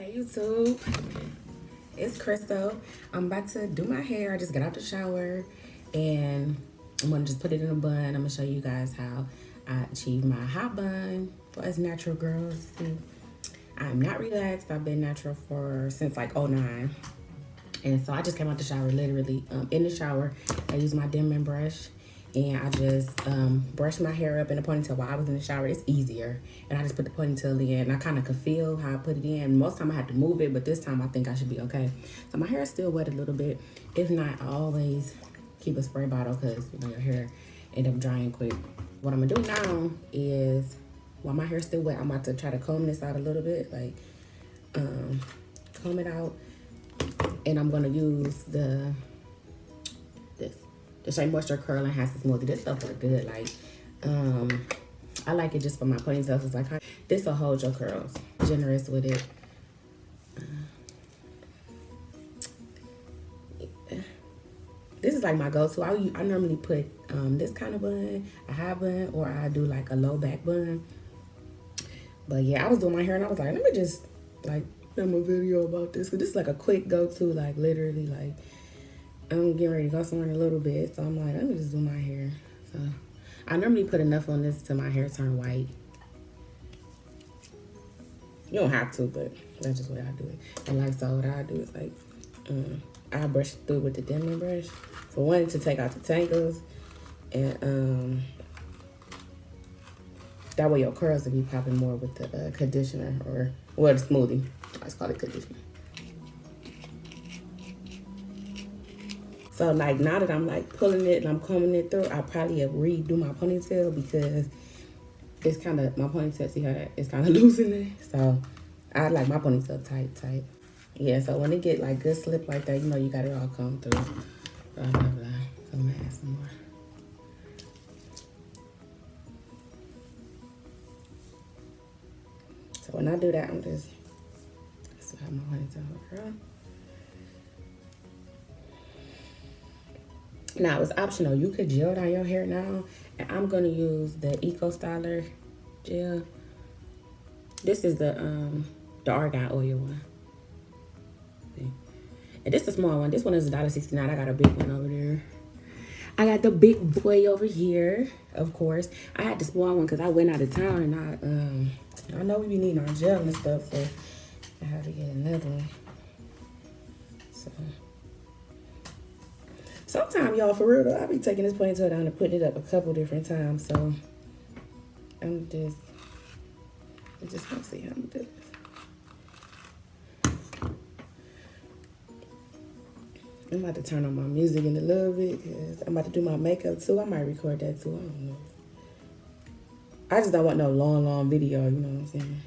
Hey YouTube, it's Crystal. I'm about to do my hair. I just got out the shower and I'm gonna just put it in a bun. I'm gonna show you guys how I achieve my hot bun for us natural girls. See, I'm not relaxed. I've been natural since like '09. And so I just came out the shower, literally in the shower. I used my Denman brush and I just brushed my hair up in a ponytail while I was in the shower. It's easier. And I just put the ponytail in and I kind of could feel how I put it in. Most time I had to move it, but this time I think I should be okay. So my hair is still wet a little bit. If not, I always keep a spray bottle because you know your hair end up drying quick. What I'm gonna do now is, while my hair's still wet, I'm about to try to comb this out a little bit, like comb it out. And I'm gonna use the Shea Moisture Curl Enhancer Smoothie. This stuff look good. Like, I like it just for my ponytails. It's like, this will hold your curls. Generous with it. This is like my go-to. I normally put this kind of bun, a high bun, or I do like a low back bun. But yeah, I was doing my hair and I was like, let me just like film a video about this. Cause this is like a quick go-to, like literally like, I'm getting ready to go somewhere in a little bit. So I'm like, let me just do my hair. So I normally put enough on this till my hair turn white. You don't have to, but that's just the way I do it. And like, so what I do is like, I brush through with the Denman brush. For one, to take out the tangles. And that way your curls will be popping more with the conditioner or, well, the smoothie. Let's call it conditioner. So like now that I'm like pulling it and I'm combing it through, I probably redo my ponytail because it's kind of, my ponytail, see how that, it's kind of loose in there. So I like my ponytail tight. Yeah, so when it get like good slip like that, you know you got it all come through. Blah, blah, blah. So I'm gonna add some more. So when I do that, I'm just have my ponytail curl. Now it's optional. You could gel down your hair now, and I'm gonna use the Ecostyler gel. This is the Argan oil one. See? And this is the small one. This one is $1.69. I got a big one over there. I got the big boy over here, of course. I had the small one because I went out of town and I know we be needing our gel and stuff, so I had to get another one. So sometimes, y'all, for real though, I be taking this ponytail down and putting it up a couple different times. So I just want to see how I'm doing this. I'm about to turn on my music in a little bit because I'm about to do my makeup too. I might record that too. I don't know. I just don't want no long video, you know what I'm saying?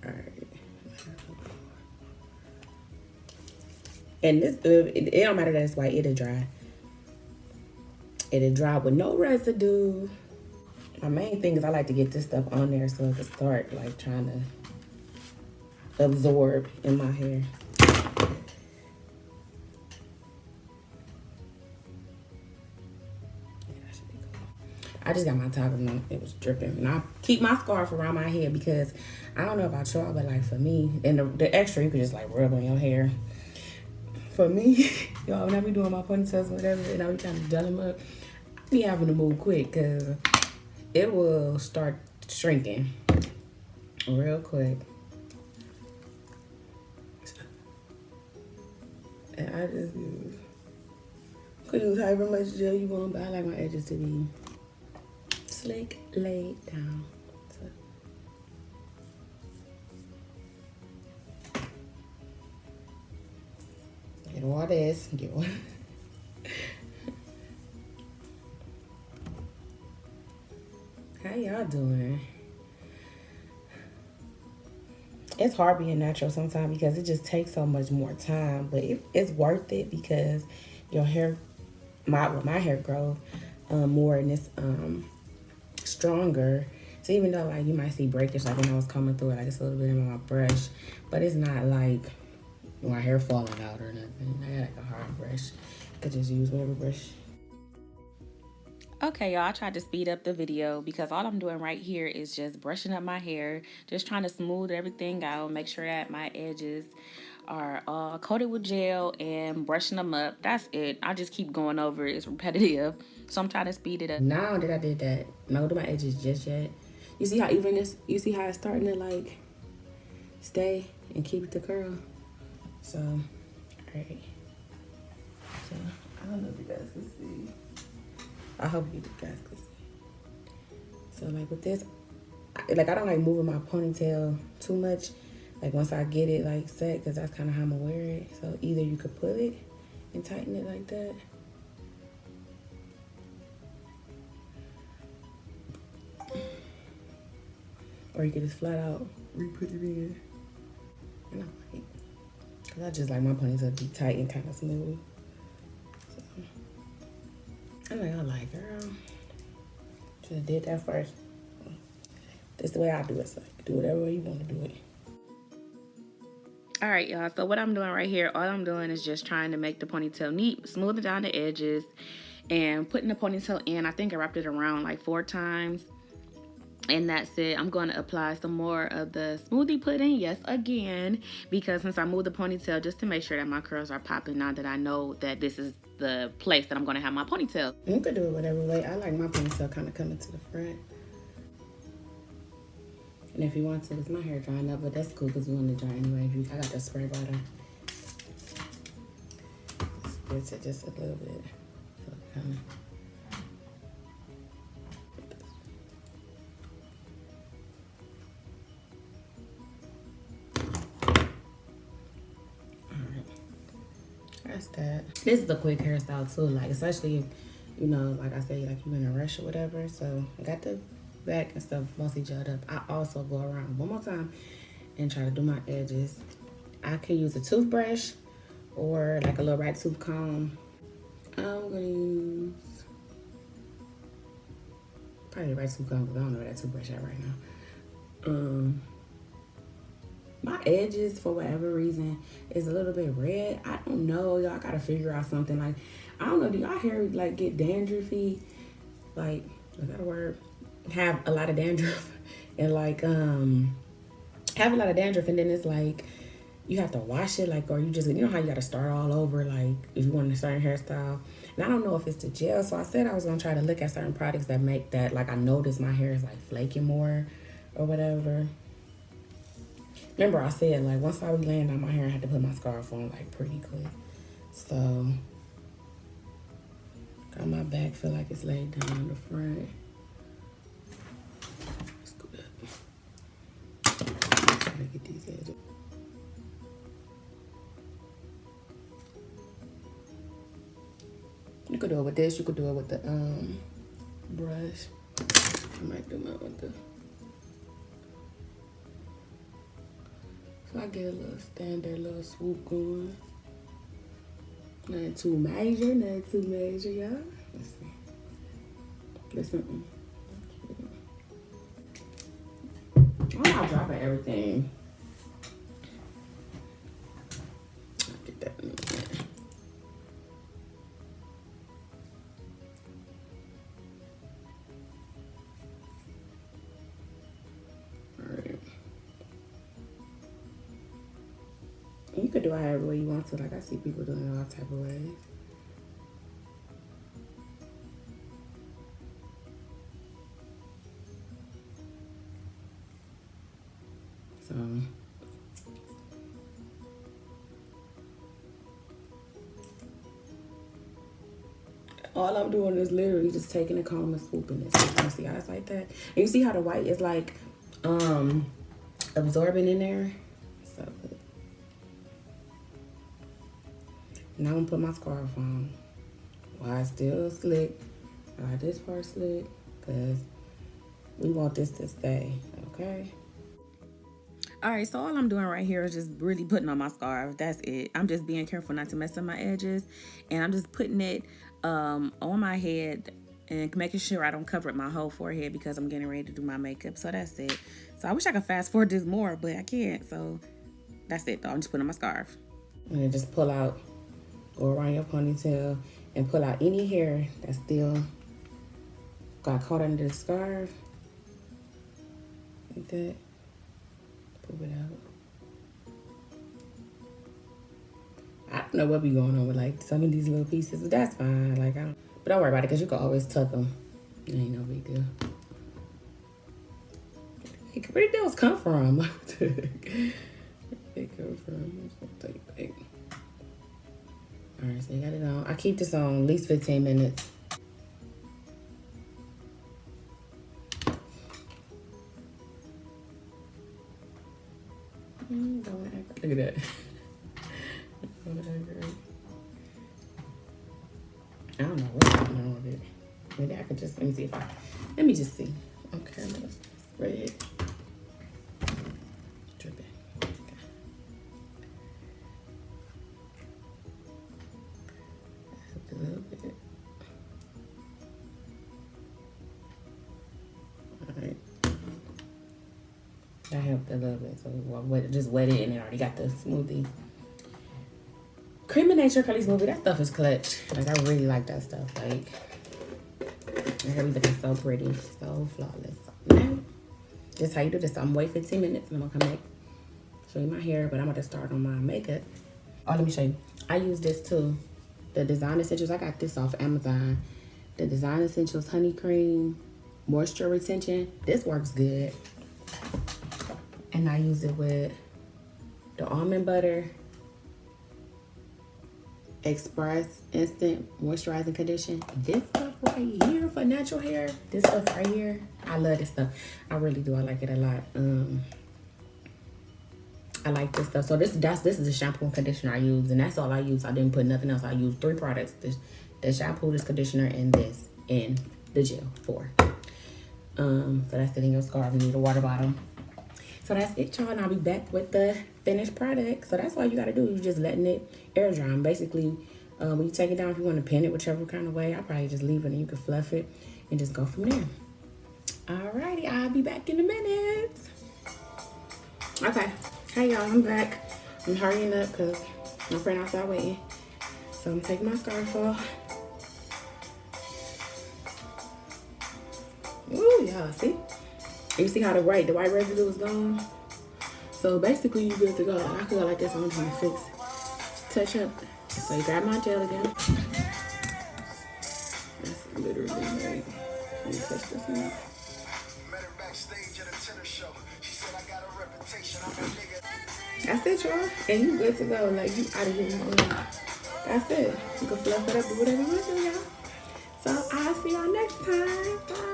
Alright. And this, it don't matter that it's white, it'll dry. It'll dry with no residue. My main thing is I like to get this stuff on there so it can start like trying to absorb in my hair. I just got my towel on. It was dripping. And I keep my scarf around my head because I don't know about y'all, but like for me, and the extra you can just like rub on your hair. For me, y'all, when I be doing my ponytails or whatever, and I be trying to gel them up, I be having to move quick because it will start shrinking real quick. And I just could use however much gel you want, but I like my edges to be slick, laid down. So. Get all this, get one. How y'all doing? It's hard being natural sometimes because it just takes so much more time, but it's worth it because your hair, my hair grows more and it's stronger. So even though like you might see breakage like when I was coming through it, like it's a little bit in my brush, but it's not like my hair falling out or nothing. I got like a hard brush. I could just use whatever brush. Okay, y'all, I tried to speed up the video because all I'm doing right here is just brushing up my hair, just trying to smooth everything out, make sure that my edges are coated with gel and brushing them up. That's it. I just keep going over it. It's repetitive. So I'm trying to speed it up. Now that I did that, not do my edges just yet. You see how even this, you see how it's starting to like stay and keep the curl? So, alright. So, I don't know if you guys can see. I hope you guys can see. So like with this, I don't like moving my ponytail too much. Like once I get it like set, because that's kind of how I'm gonna wear it. So either you could pull it and tighten it like that. Or you could just flat out re-put it in. And I like, because I just like my ponytail to be tight and kind of smooth. So, I know y'all like, girl, should have did that first. That's the way I do it. So do whatever way you want to do it. All right, y'all. So what I'm doing right here, all I'm doing is just trying to make the ponytail neat, smoothing down the edges, and putting the ponytail in. I think I wrapped it around like 4 times. And that's it. I'm going to apply some more of the smoothie pudding, yes, again, because since I moved the ponytail, just to make sure that my curls are popping now that I know that this is the place that I'm going to have my ponytail. You could do it whatever way. I like my ponytail kind of coming to the front. And if you want to, it's my hair drying up, but that's cool because we want to dry anyway. I got the spray bottle. Spritz it just a little bit. So it kind of... That's that. This is a quick hairstyle too, like especially if, you know, like I say, like you're in a rush or whatever. So I got the back and stuff mostly gelled up. I also go around one more time and try to do my edges. I can use a toothbrush or like a little right tooth comb. I'm gonna use probably the right tooth comb because I don't know where that toothbrush at right now. My edges, for whatever reason, is a little bit red. I don't know, y'all gotta figure out something. Like, I don't know, do y'all hair like get dandruffy? Like, is that a word? Have a lot of dandruff and like, have a lot of dandruff and then it's like, you have to wash it, like, or you just, you know how you gotta start all over, like, if you want a certain hairstyle. And I don't know if it's the gel, so I said I was gonna try to look at certain products that make that, like, I notice my hair is like flaking more or whatever. Remember I said, like, once I was laying down my hair, I had to put my scarf on, like, pretty quick. So, got my back, feel like it's laid down on the front. Scoot up. Trying to get these edges. You could do it with this, you could do it with the brush. I might do mine with the... So I get a little standard little swoop going. Nothing too major, y'all. Let's see. Listen. I'm not dropping everything. I'll get that in a minute. Alright. You could do it however way you want to. Like, I see people doing it all type of ways. So, all I'm doing is literally just taking a comb and swooping it. So you can see how it's like that. And you see how the white is like absorbing in there. So now I'm gonna put my scarf on while it's still slick. While this part slick, because we want this to stay, okay? All right, so all I'm doing right here is just really putting on my scarf. That's it. I'm just being careful not to mess up my edges. And I'm just putting it on my head and making sure I don't cover up my whole forehead because I'm getting ready to do my makeup. So that's it. So I wish I could fast forward this more, but I can't. So that's it, though. I'm just putting on my scarf. And then just pull out, go around your ponytail and pull out any hair that's still got caught under the scarf. Like that. Pull it out. I don't know what be going on with like some of these little pieces, but that's fine. Like but don't worry about it because you can always tuck them. It ain't no big deal. Like, where did those come from? Where did they come from? Alright, so you got it on. I keep this on at least 15 minutes. Look at that. I don't know what's going on with it. Maybe I could just, let me just see. Okay, I'm gonna spray it. Drip it. Okay. A little bit. Alright. That helped a little bit. So just wet it and it already got the smoothie. Cream of Nature Curly Smoothie, that stuff is clutch. Like, I really like that stuff. Like, everything looking so pretty, so flawless. Now, this is how you do this. So I'm gonna wait 15 minutes and I'm gonna come back, show you my hair, but I'm gonna start on my makeup. Oh, let me show you. I use this too. The Design Essentials, I got this off Amazon. The Design Essentials Honey Creme, Moisture Retention. This works good. And I use it with the almond butter Express Instant Moisturizing Condition. This stuff right here for natural hair. This stuff right here. I love this stuff. I really do. I like it a lot. I like this stuff. So this is the shampoo and conditioner I use, and that's all I use. I didn't put nothing else. I used 3 products: the shampoo, this conditioner, and this, and the gel. 4. So that's it in your scarf. You need a water bottle. So that's it, y'all, and I'll be back with the finished product. So that's all you gotta do. You're just letting it air dry. And basically, when you take it down, if you want to pin it whichever kind of way, I'll probably just leave it and you can fluff it and just go from there. Alrighty, I'll be back in a minute. Okay, hey y'all, I'm back. I'm hurrying up because my friend outside waiting. So I'm taking my scarf off. Ooh, y'all, see? You see how the white residue is gone? So basically you good to go. I could go like this. I'm trying to fix, touch up. So you grab my gel again. That's literally right. Let me touch this one. That's it, y'all. And you good to go. Like, you out of here. That's it. You can fluff it up, do whatever you want to do, y'all. So I'll see y'all next time. Bye.